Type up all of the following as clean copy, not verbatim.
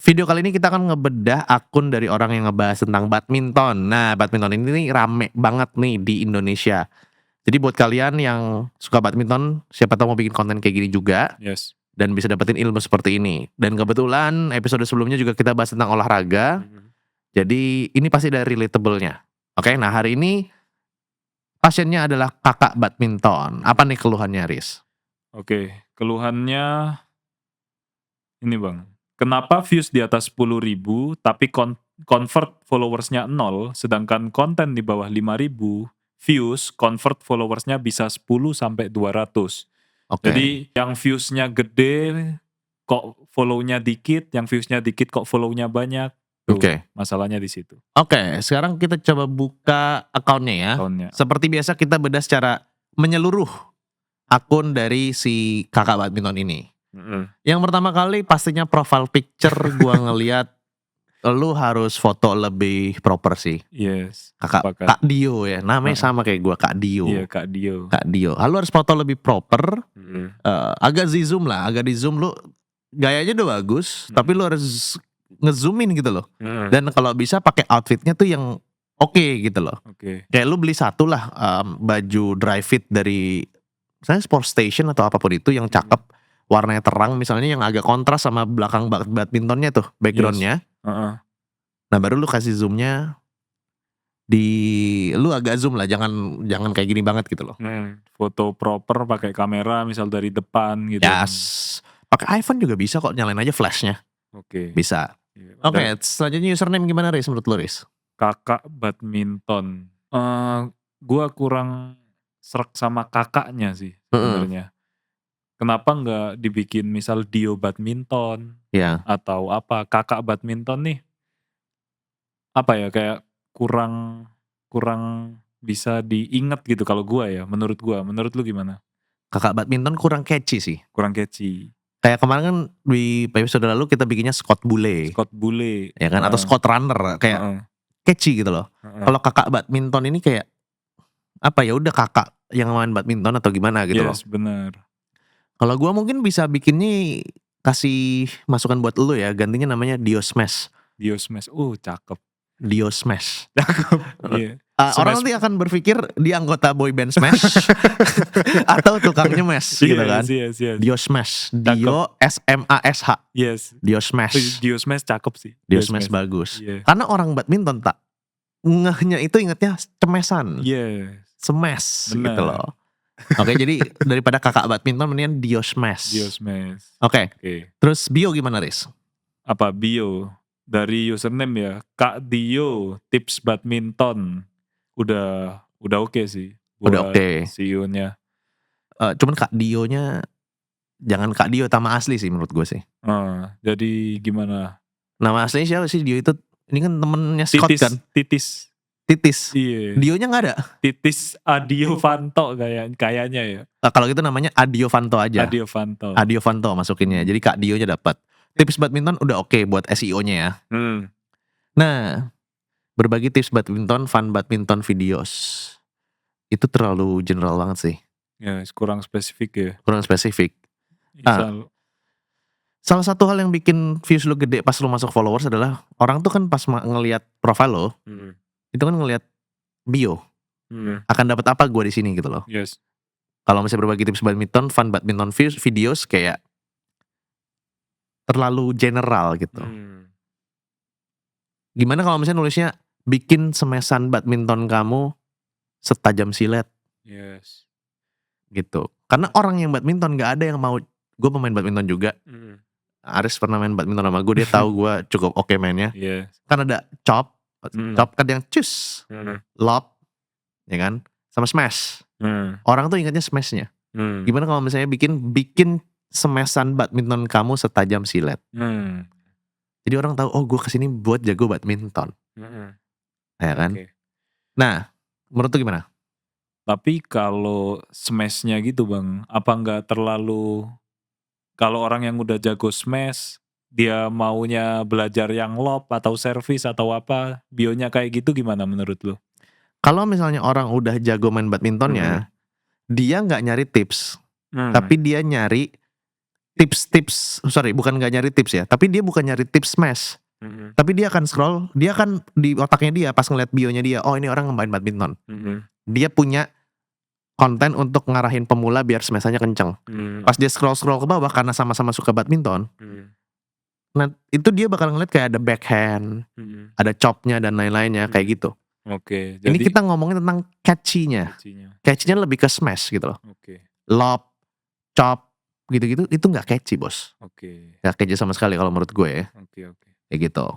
Video kali ini kita akan ngebedah akun dari orang yang ngebahas tentang badminton. Nah, badminton ini nih rame banget nih di Indonesia. Jadi buat kalian yang suka badminton, siapa tahu mau bikin konten kayak gini juga Yes. dan bisa dapetin ilmu seperti ini. Dan kebetulan episode sebelumnya juga kita bahas tentang olahraga. Jadi ini pasti ada relatable-nya. Oke, nah hari ini pasiennya adalah kakak badminton. Apa nih keluhannya, Riz? Oke, keluhannya ini Bang. Kenapa views di atas 10.000 tapi convert followersnya 0, sedangkan konten di bawah 5.000 views convert followersnya bisa 10 sampai 200. Oke. Jadi yang viewsnya gede kok follow-nya dikit, yang viewsnya dikit kok follow-nya banyak. Tuh, Oke. masalahnya di situ. Oke, sekarang kita coba buka akunnya ya. Tahunnya. Seperti biasa kita bedah secara menyeluruh akun dari si kakak badminton ini. Yang pertama kali pastinya profile picture gua ngeliat lu harus foto lebih proper sih. Yes. Kak Dio ya, namanya sama kayak gua, Kak Dio. Iya, Kak Dio. Kak Dio. Lu harus foto lebih proper. Agak di zoom lah, agak di zoom lu gayanya udah bagus, tapi lu harus ngezoomin gitu loh. Dan kalau bisa pakai outfitnya tuh yang oke gitu loh. Oke. Kayak lu beli satu lah baju dry fit dari misalnya Sport Station atau apapun itu yang cakep, warnanya terang misalnya yang agak kontras sama belakang badmintonnya tuh, backgroundnya. Nah baru lu kasih zoomnya lu agak zoom lah, jangan kayak gini banget gitu loh. Foto proper pakai kamera misal dari depan gitu. Yes. Pakai iPhone juga bisa kok, nyalain aja flashnya. Oke. Bisa. Oke, selanjutnya username gimana, Riz, menurut lu, Riz? Kakak badminton. Gua kurang srek sama kakaknya sih sebenarnya. Kenapa nggak dibikin misal Dio badminton? Ya. Atau apa? Kakak badminton nih. Apa ya, kayak kurang bisa diingat gitu kalau gua ya, menurut gua. Menurut lu gimana? Kakak badminton kurang catchy sih. Kurang catchy. Kayak kemarin kan di episode lalu kita bikinnya Scott Bule. Scott Bule. Ya kan, atau Scott Runner, kayak catchy gitu loh. Kalau kakak badminton ini kayak apa ya, udah kakak yang main badminton atau gimana gitu loh. Yes, benar. Kalau gua mungkin bisa bikinnya, kasih masukan buat lu ya, gantinya namanya Dio Smash. Dio Smash, cakep. Dio Smash. Cakep. Iya. Orang nanti akan berpikir dia anggota boyband Smash atau tukang nyemes gitu kan. Yes. Dio Smash, Dio SMASH. Yes. Dio Smash. Dio Smash cakep sih. Dio Smash bagus. Yeah. Karena orang badminton tak ngehnya itu ingetnya cemesan. Yes. Smash Bener. gitu loh. Oke, jadi daripada kakak badminton mendingan Dio Smash. Dio Smash. Oke. Terus bio gimana, Riz? Apa bio? Dari username ya, Kak Dio tips badminton. Udah oke sih. Udah oke. CEO-nya. Cuman Kak Dio-nya jangan Kak Dio, nama asli sih menurut gue sih. Jadi gimana? Nama aslinya siapa sih Dio itu? Ini kan temennya Scott kan? Titis. Iya. Dionya nggak ada. Titis Adio Fanto kayaknya ya. Kalau gitu namanya Adio Fanto aja. Adio Fanto masukinnya. Jadi Kak Dio-nya dapat. Tips badminton udah oke buat SEO-nya ya. Nah, berbagi tips badminton, fun badminton videos. Itu terlalu general banget sih. Ya, kurang spesifik ya. Kurang spesifik. Salah satu hal yang bikin views lu gede pas lu masuk followers adalah orang tuh kan pas ngelihat profile lo, itu kan ngelihat bio. Akan dapat apa gue di sini gitu loh. Yes. Kalau misalnya berbagi tips badminton, fun badminton videos kayak terlalu general gitu. Gimana kalau misalnya nulisnya bikin semesan badminton kamu setajam silet? Yes. Gitu. Karena orang yang badminton gak ada yang mau. Gue pemain badminton juga. Aris pernah main badminton sama gue, dia tahu gue cukup oke mainnya. Yes. Kan ada chop kan yang cus, lob, ya kan, sama smash. Orang tuh ingatnya smashnya. Gimana kalau misalnya bikin semesan badminton kamu setajam silet? Jadi orang tahu, oh gue kesini buat jago badminton. Ya kan? Nah, menurut lu gimana? Tapi kalau smashnya gitu bang, apa nggak terlalu, kalau orang yang udah jago smash, dia maunya belajar yang lob atau service atau apa, bionya kayak gitu gimana menurut lu? Kalau misalnya orang udah jago main badmintonnya, dia nggak nyari tips, tapi dia nyari tips-tips, sorry bukan nggak nyari tips ya, tapi dia bukan nyari tips smash. Tapi dia akan scroll, dia akan di otaknya dia pas ngeliat bionya dia, oh ini orang main badminton. Dia punya konten untuk ngarahin pemula biar smash-nya kenceng. Pas dia scroll ke bawah karena sama-sama suka badminton, nah itu dia bakal ngeliat kayak ada backhand, ada chopnya dan lain-lainnya kayak gitu. Oke. Ini Jadi kita ngomongin tentang catchy-nya. Catchy-nya lebih ke smash gitu loh. Oke. Lob, chop, gitu-gitu itu nggak catchy bos. Oke. Nggak catchy sama sekali kalau menurut gue ya. Oke. Kayak gitu.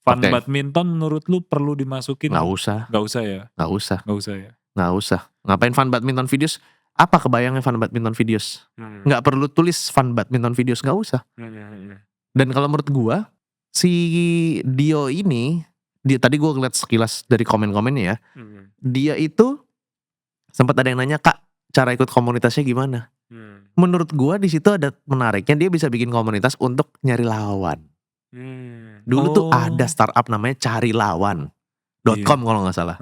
Fun Oke. badminton menurut lu perlu dimasukin? Nggak usah. Nggak usah ya? Nggak usah. Nggak usah ya? Nggak usah. Ngapain fun badminton videos? Apa kebayangnya fun badminton videos? Nggak perlu tulis fun badminton videos, nggak usah. Dan kalau menurut gua, si Dio ini, tadi gua ngeliat sekilas dari komen-komennya ya, dia itu sempat ada yang nanya, Kak, cara ikut komunitasnya gimana? Menurut gua di situ ada menariknya, dia bisa bikin komunitas untuk nyari lawan. Dulu tuh ada startup namanya carilawan.com kalau nggak salah.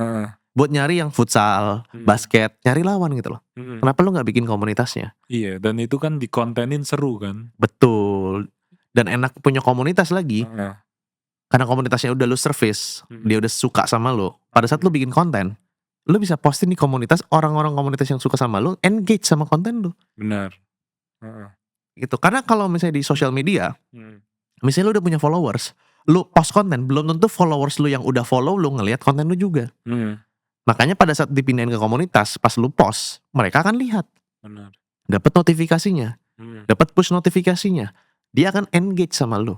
Buat nyari yang futsal, basket, nyari lawan gitu loh. Kenapa lu nggak bikin komunitasnya? Iya, dan itu kan dikontenin seru kan? Betul. Dan enak punya komunitas lagi. Karena komunitasnya udah lu service, dia udah suka sama lu. Pada saat lu bikin konten, lu bisa posting di komunitas, orang-orang komunitas yang suka sama lu engage sama konten lu. Benar. Gitu. Karena kalau misalnya di sosial media, misalnya lu udah punya followers, lu post konten, belum tentu followers lu yang udah follow lu ngelihat konten lu juga. Makanya pada saat dipindahin ke komunitas, pas lu post, mereka akan lihat. Benar. Dapat notifikasinya, dapat push notifikasinya. Dia akan engage sama lu.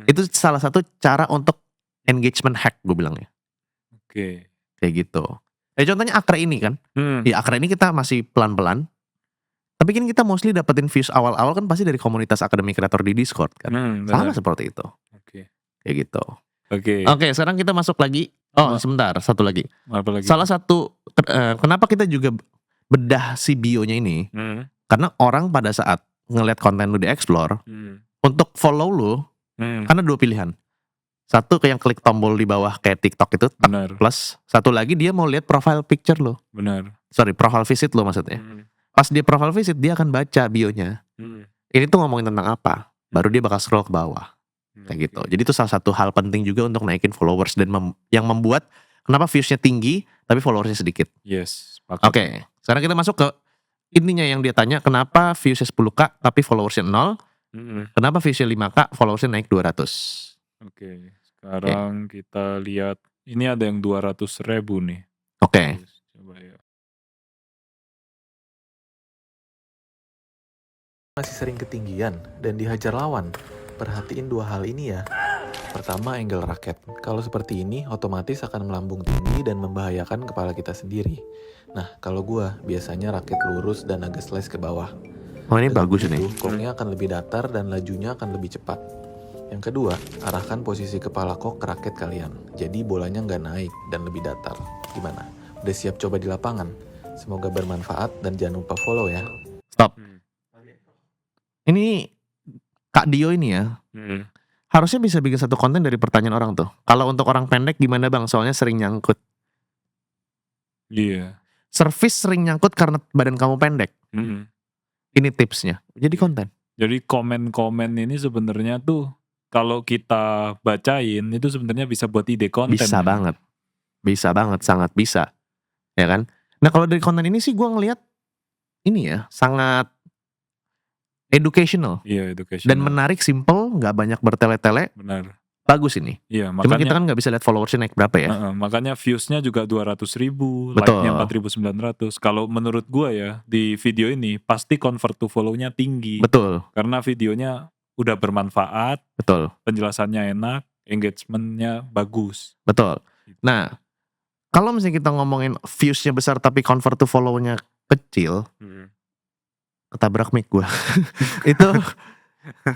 Itu salah satu cara untuk engagement hack gue bilangnya. Oke. Kayak gitu. Contohnya Akra ini kan. Di Akra ini kita masih pelan-pelan. Tapi kan kita mostly dapetin views awal-awal kan pasti dari komunitas akademi kreator di Discord kan. Sama seperti itu. Oke. Kayak gitu. Oke, sekarang kita masuk lagi. Oh, sebentar, satu lagi. Apa lagi? Salah satu kenapa kita juga bedah si bionya ini? Karena orang pada saat ngelihat konten lu di explore, untuk follow lu, karena dua pilihan. Satu kayak klik tombol di bawah kayak TikTok itu, plus satu lagi dia mau lihat profile picture lu. Sorry, profile visit lu maksudnya. Pas dia profile visit, dia akan baca bionya. Ini tuh ngomongin tentang apa? Baru dia bakal scroll ke bawah. Kayak gitu. Jadi itu salah satu hal penting juga untuk naikin followers dan yang membuat kenapa viewsnya tinggi tapi followersnya sedikit. Yes. Oke. Sekarang kita masuk ke intinya yang dia tanya, kenapa viewsnya 10k tapi followersnya 0? Kenapa viewsnya 5k followersnya naik 200? Oke. Sekarang kita lihat, ini ada yang 200.000 nih. Oke. Coba ya. Masih sering ketinggian dan dihajar lawan. Perhatiin dua hal ini ya. Pertama, angle raket. Kalau seperti ini, otomatis akan melambung tinggi dan membahayakan kepala kita sendiri. Nah, kalau gua, biasanya raket lurus dan agak slice ke bawah. Oh, ini bagus ini. Koknya akan lebih datar dan lajunya akan lebih cepat. Yang kedua, arahkan posisi kepala kok ke raket kalian. Jadi bolanya nggak naik dan lebih datar. Gimana? Udah siap coba di lapangan? Semoga bermanfaat dan jangan lupa follow ya. Stop. Ini Kak Dio ini ya, harusnya bisa bikin satu konten dari pertanyaan orang tuh. Kalau untuk orang pendek gimana bang? Soalnya sering nyangkut. Iya. Service sering nyangkut karena badan kamu pendek. Ini tipsnya. Jadi konten. Jadi komen-komen ini sebenarnya tuh kalau kita bacain itu sebenarnya bisa buat ide konten. Bisa banget. Bisa banget, sangat bisa. Ya kan? Nah kalau dari konten ini sih gue ngelihat ini ya, sangat educational. Iya, educational. Dan menarik, simple, gak banyak bertele-tele. Benar. Bagus ini. Iya, makanya. Cuma kita kan gak bisa lihat followersnya naik berapa ya. Makanya viewsnya juga 200.000, like-nya 4.900. Kalau menurut gua ya, di video ini pasti convert to follow-nya tinggi. Betul. Karena videonya udah bermanfaat. Betul. Penjelasannya enak, engagement-nya bagus. Betul. Nah, kalau misalnya kita ngomongin views-nya besar tapi convert to follow-nya kecil, ketabrak mic gue.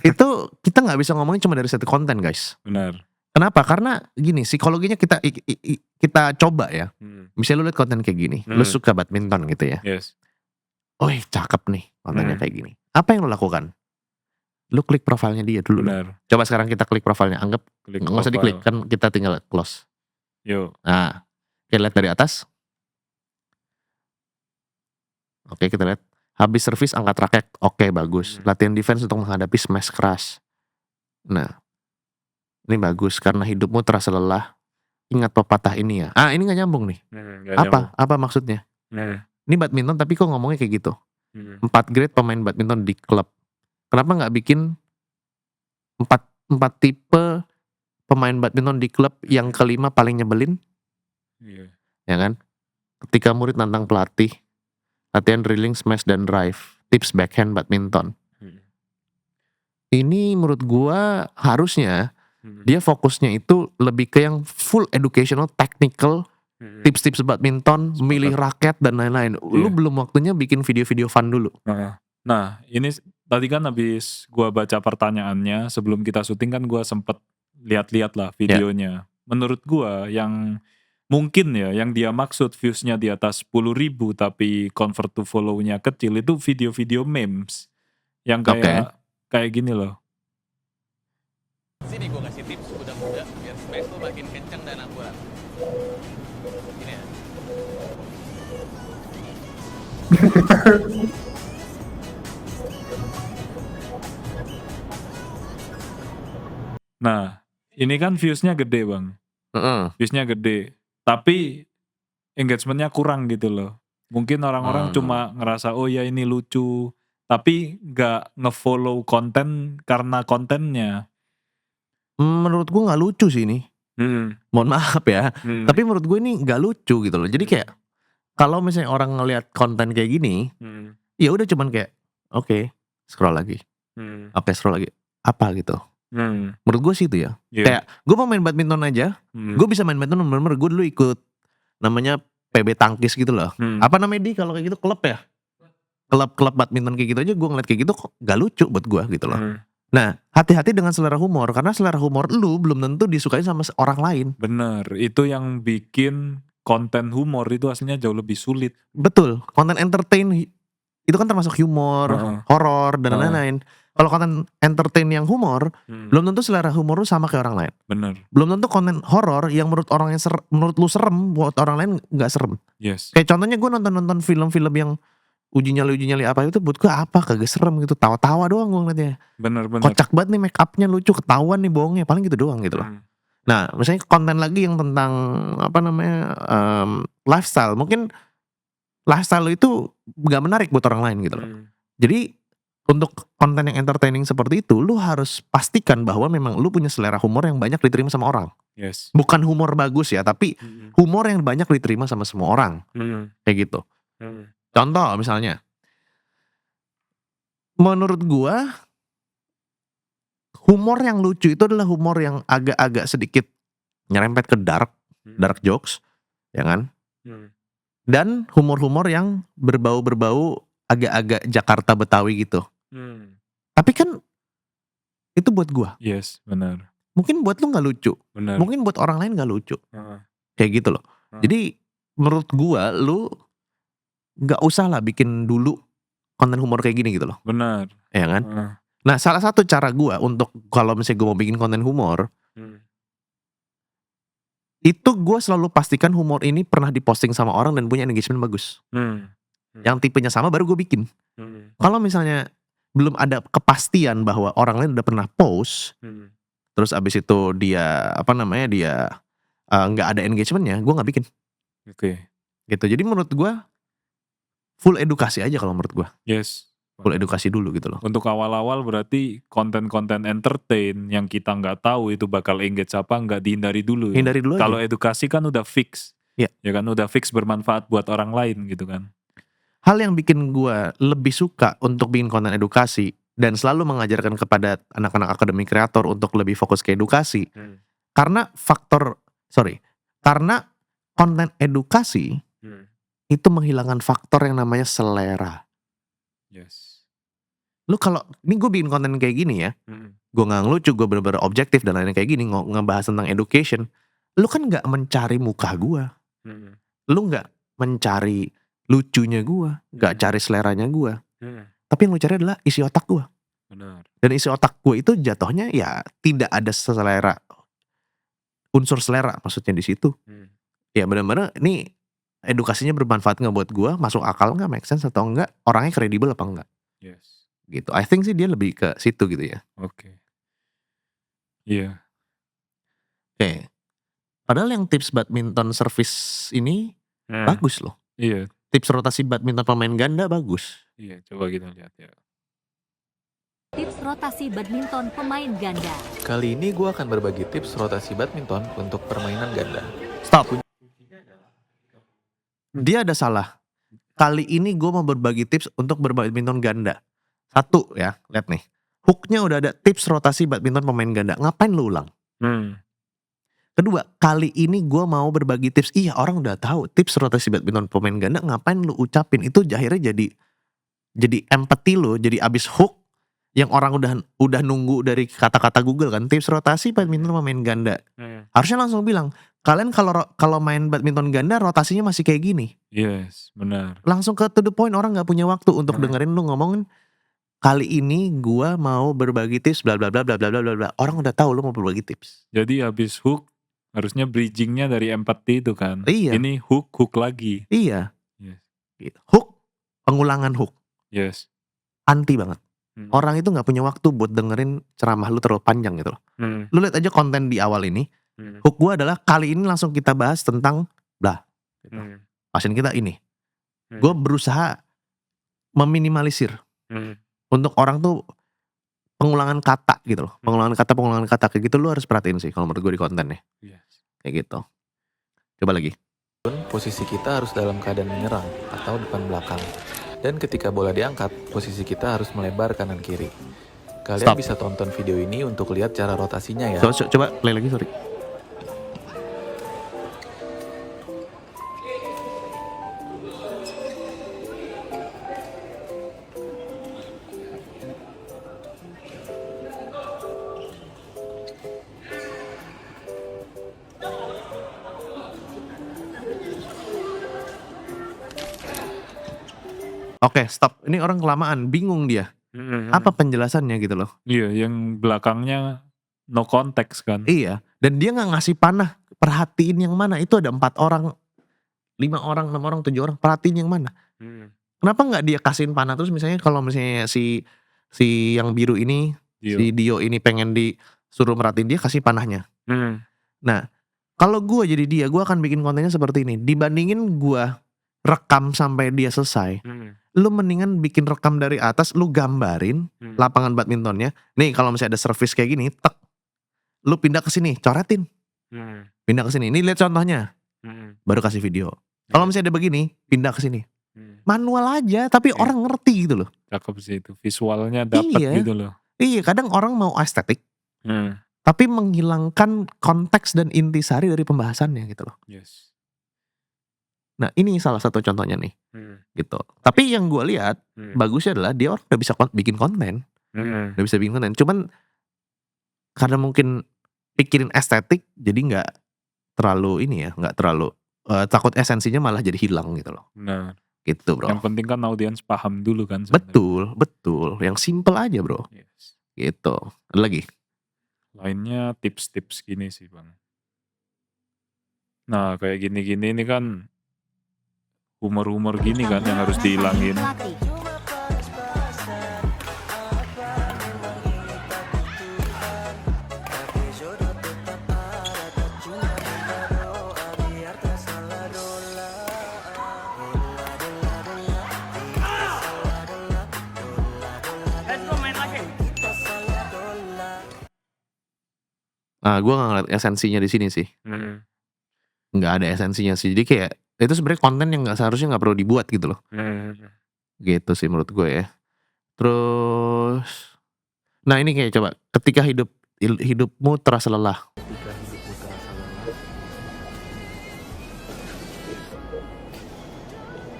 itu kita nggak bisa ngomongin cuma dari satu konten guys. Benar. Kenapa? Karena gini, psikologinya kita coba ya. Misalnya lu lihat konten kayak gini, lu suka badminton gitu ya. Yes. Oh cakep nih kontennya kayak gini. Apa yang lu lakukan? Lu klik profilnya dia dulu. Benar. Coba sekarang kita klik profilnya. Anggap nggak usah diklik kan, kita tinggal close. Yuk. Nah, kita lihat dari atas. Oke, kita lihat. Habis servis angkat raket, oke bagus. Latihan defense untuk menghadapi smash keras. Nah, ini bagus karena hidupmu terasa lelah. Ingat pepatah ini ya. Ini gak nyambung nih. Apa maksudnya? Ini badminton tapi kok ngomongnya kayak gitu. 4 grade pemain badminton di klub. Kenapa gak bikin 4 tipe pemain badminton di klub yang kelima paling nyebelin? Ya kan? Ketika murid nantang pelatih, latihan drilling, smash, dan drive. Tips backhand badminton. Ini menurut gua harusnya dia fokusnya itu lebih ke yang full educational, technical, tips-tips badminton, milih raket, dan lain-lain. Lu belum waktunya bikin video-video fun dulu. Nah, ini tadi kan habis gua baca pertanyaannya, sebelum kita syuting kan gua sempet lihat-lihat lah videonya. Menurut gua yang mungkin ya, yang dia maksud viewsnya di atas 10.000 tapi convert to follow-nya kecil, itu video-video memes. Yang kayak gini loh. Sini gue kasih tips muda-muda biar smash tuh makin kenceng dan akurat. Gini ya. Nah, ini kan viewsnya gede bang. Viewsnya gede. Tapi engagementnya kurang gitu loh. Mungkin orang-orang cuma ngerasa oh ya ini lucu. Tapi gak nge-follow konten karena kontennya. Menurut gue gak lucu sih ini. Mohon maaf ya. Tapi menurut gue ini gak lucu gitu loh. Jadi kayak kalau misalnya orang ngelihat konten kayak gini, ya udah cuman kayak oke, scroll lagi. Oke, scroll lagi. Apa gitu. Menurut gue sih itu ya. Kayak gue mau main badminton aja. Gue bisa main badminton bener-bener. Gue dulu ikut namanya PB tangkis gitu loh. Apa namanya kalau kayak gitu, klub ya? Klub badminton kayak gitu aja gue ngeliat kayak gitu kok gak lucu buat gue gitu loh. Nah, hati-hati dengan selera humor, karena selera humor lu belum tentu disukai sama orang lain. Bener, itu yang bikin konten humor itu aslinya jauh lebih sulit. Betul, konten entertain itu kan termasuk humor, horor dan lain-lain. Kalau konten entertain yang humor, belum tentu selera humor lu sama kayak orang lain. Bener. Belum tentu konten horor yang menurut orang yang menurut lu serem, buat orang lain nggak serem. Yes. Kayak contohnya gue nonton film-film yang uji nyali apa itu buat gue apa kagak serem gitu, tawa-tawa doang gue ngeliatnya. Bener. Kocak banget nih, make upnya lucu, ketahuan nih bohongnya, paling gitu doang gitu loh. Nah, misalnya konten lagi yang tentang apa namanya lifestyle, mungkin lifestyle itu gak menarik buat orang lain gitu loh. Jadi untuk konten yang entertaining seperti itu, lu harus pastikan bahwa memang lu punya selera humor yang banyak diterima sama orang. Yes. Bukan humor bagus ya, tapi humor yang banyak diterima sama semua orang. Kayak gitu. Contoh misalnya, menurut gua humor yang lucu itu adalah humor yang agak-agak sedikit nyerempet ke dark jokes, ya kan? Dan humor-humor yang berbau-berbau agak-agak Jakarta Betawi gitu. Tapi kan itu buat gua. Yes, benar. Mungkin buat lu nggak lucu. Benar. Mungkin buat orang lain nggak lucu. Kayak gitu loh. Jadi menurut gua lu nggak usah lah bikin dulu konten humor kayak gini gitu loh. Benar. Ya kan? Nah, salah satu cara gua untuk kalau misalnya gua mau bikin konten humor, itu gua selalu pastikan humor ini pernah diposting sama orang dan punya engagement bagus. Yang tipenya sama baru gue bikin. Kalau misalnya belum ada kepastian bahwa orang lain udah pernah post, terus abis itu dia nggak ada engagementnya, gue nggak bikin. Oke. Gitu. Jadi menurut gue full edukasi aja kalau menurut gue. Yes. Full edukasi dulu gitu loh. Untuk awal-awal berarti konten-konten entertain yang kita nggak tahu itu bakal engage apa nggak dihindari dulu. Ya? Hindari dulu aja. Kalau edukasi kan udah fix. Ya kan udah fix bermanfaat buat orang lain gitu kan. Hal yang bikin gue lebih suka untuk bikin konten edukasi dan selalu mengajarkan kepada anak-anak akademi kreator untuk lebih fokus ke edukasi. Karena karena konten edukasi itu menghilangkan faktor yang namanya selera. Yes. Lu kalau ini gue bikin konten kayak gini ya, gue nggak ngelucu, gue bener-bener objektif dan lain-lain kayak gini, ngebahas tentang education. Lu kan nggak mencari muka gue, lu nggak mencari lucunya gue, nggak cari seleranya gue, tapi yang lu cari adalah isi otak gue. Benar. Dan isi otak gue itu jatuhnya ya tidak ada selera, unsur selera maksudnya di situ. Ya benar-benar ini edukasinya bermanfaat nggak buat gue, masuk akal nggak, make sense atau enggak, orangnya kredibel apa enggak Yes. gitu. I think sih dia lebih ke situ gitu ya. Oke. Iya. Oke. Padahal yang tips badminton service ini bagus loh. Iya. Tips rotasi badminton pemain ganda bagus. Iya, coba kita lihat ya. Tips rotasi badminton pemain ganda. Kali ini gue akan berbagi tips rotasi badminton untuk permainan ganda. Stop. Dia ada salah. Kali ini gue mau berbagi tips untuk berbadminton ganda. Satu ya, lihat nih. Hooknya udah ada tips rotasi badminton pemain ganda. Ngapain lu ulang? Kedua, kali ini gue mau berbagi tips. Iya, orang udah tahu tips rotasi badminton pemain ganda. Ngapain lu ucapin? Itu akhirnya jadi empathy lu, jadi abis hook yang orang udah nunggu dari kata-kata Google kan. Tips rotasi badminton pemain ganda. Harusnya langsung bilang, kalian kalau main badminton ganda rotasinya masih kayak gini. Yes, benar. Langsung ke to the point, orang nggak punya waktu untuk dengerin lu ngomongin. Kali ini gua mau berbagi tips bla bla bla bla bla bla bla. Orang udah tahu lu mau berbagi tips. Jadi habis hook harusnya bridgingnya dari empathy itu kan. Iya. Ini hook lagi. Iya. Yes. Gitu. Hook, pengulangan hook, Yes. anti banget. Orang itu nggak punya waktu buat dengerin ceramah lu terlalu panjang gitu loh. Lu lihat aja konten di awal ini. Hook gua adalah kali ini langsung kita bahas tentang bla. Gitu. Pasien kita ini. Gue berusaha meminimalisir. Untuk orang tuh pengulangan kata gitu loh. Pengulangan kata kayak gitu lu harus perhatiin sih kalau menurut gue di kontennya. Yes. Kayak gitu. Coba lagi. Posisi kita harus dalam keadaan menyerang atau depan belakang. Dan ketika bola diangkat, posisi kita harus melebar kanan kiri. Kalian Stop. bisa tonton video ini untuk lihat cara rotasinya ya. Coba play lagi, sorry. Oke, stop. Ini orang kelamaan, bingung dia. Apa penjelasannya gitu loh. Iya, yang belakangnya no context kan. Iya, dan dia nggak ngasih panah. Perhatiin yang mana. Itu ada 4 orang, 5 orang, 6 orang, 7 orang. Perhatiin yang mana. Kenapa nggak dia kasihin panah terus, misalnya kalau misalnya si yang biru ini, Dio. si Dio ini pengen disuruh merhatiin, dia kasih panahnya. Nah, kalau gue jadi dia, gue akan bikin kontennya seperti ini. Dibandingin gue rekam sampai dia selesai, lu mendingan bikin rekam dari atas, lu gambarin lapangan badmintonnya. Nih kalau misalnya ada service kayak gini, tek, lu pindah ke sini, coretin, pindah ke sini. Ini lihat contohnya, baru kasih video. Kalau misalnya ada begini, pindah ke sini. Manual aja, tapi Iya. orang ngerti gitu loh. Cakep sih itu. Visualnya dapat Iya. gitu loh. Iya, kadang orang mau estetik, tapi menghilangkan konteks dan intisari dari pembahasannya gitu loh. Yes. Nah ini salah satu contohnya nih, gitu. Tapi yang gue lihat bagusnya adalah dia orang udah bisa bikin konten, udah bisa bikin konten. Cuman karena mungkin pikirin estetik, jadi nggak terlalu ini ya, nggak terlalu takut esensinya malah jadi hilang gitu loh. Nah, Gitu bro. yang penting kan audiens paham dulu kan. sebenarnya. Betul. Yang simple aja bro. Yes. Gitu. Ada lagi? Lainnya tips-tips gini sih bang. Nah kayak gini-gini ini kan humor-humor gini kan yang harus dihilangin. Pelatih. Nah gue nggak ngeliat esensinya di sini sih. Nggak ada esensinya sih. Jadi kayak itu sebenarnya konten yang seharusnya nggak perlu dibuat gitu loh. Gitu sih menurut gue ya. Terus, nah ini kayak coba, ketika hidupmu terasa lelah. Ketika hidupmu terasa lelah,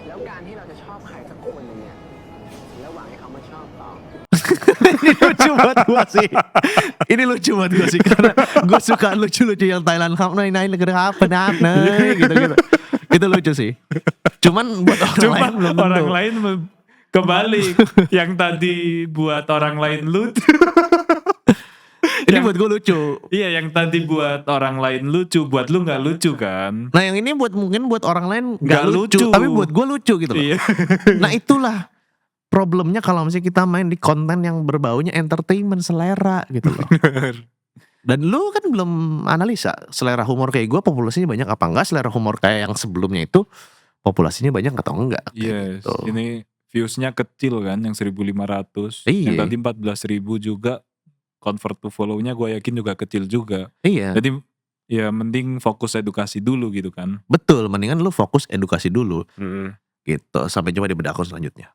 แล้วการที่เราจะชอบใครสักคนหนึ่งเนี่ยระหว่างให้เขามาชอบเรา Ini lucu buat gue sih. Ini lucu buat gue sih karena gue suka lucu-lucu yang Thailand naik negara apa gitu-gitu. Itu lucu sih. Cuman buat orang Cuma lain belum tentu. orang lain kebalik. Yang tadi buat orang lain lucu. Ini buat gue lucu. Iya, yang tadi buat orang lain lucu, buat lu nggak lucu kan? Nah yang ini mungkin buat orang lain Nggak nggak lucu, lucu. tapi buat gue lucu gitu loh. Iya. Nah itulah problemnya kalau misalnya kita main di konten yang berbaunya entertainment, selera gitu loh. Dan lu kan belum analisa selera humor kayak gue populasinya banyak apa enggak, selera humor kayak yang sebelumnya itu populasinya banyak atau enggak. Yes, Gitu. ini viewsnya kecil kan, yang 1.500. Iya. Yang tadi 14.000 juga, convert to follow-nya gue yakin juga kecil juga. Iya. Jadi ya mending fokus edukasi dulu gitu kan. Betul, mendingan lu fokus edukasi dulu. Gitu. Sampai jumpa di bedah akun selanjutnya.